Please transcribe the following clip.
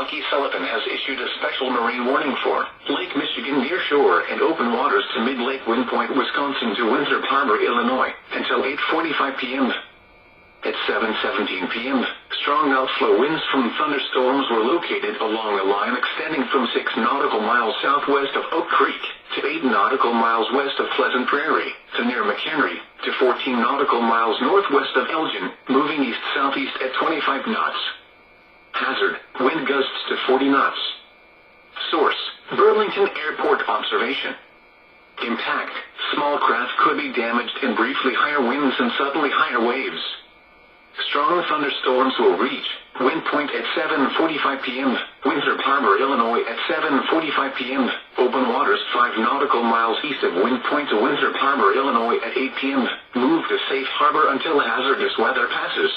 Milwaukee Sullivan has issued a special marine warning for Lake Michigan near shore and open waters to mid-Lake Wind Point, Wisconsin to Winthrop Harbor, Illinois, until 8:45 p.m. At 7:17 p.m., strong outflow winds from thunderstorms were located along a line extending from 6 nautical miles southwest of Oak Creek to 8 nautical miles west of Pleasant Prairie to near McHenry to 14 nautical miles northwest of Elgin, moving east-southeast at 25 knots. Hazard, wind gusts to 40 knots. Source, Burlington Airport observation. Impact, small craft could be damaged in briefly higher winds and suddenly higher waves. Strong thunderstorms will reach wind point at 7:45 p.m., Winthrop Harbor, Illinois at 7:45 p.m., open waters 5 nautical miles east of wind point to Winthrop Harbor, Illinois at 8 p.m., move to safe harbor until hazardous weather passes.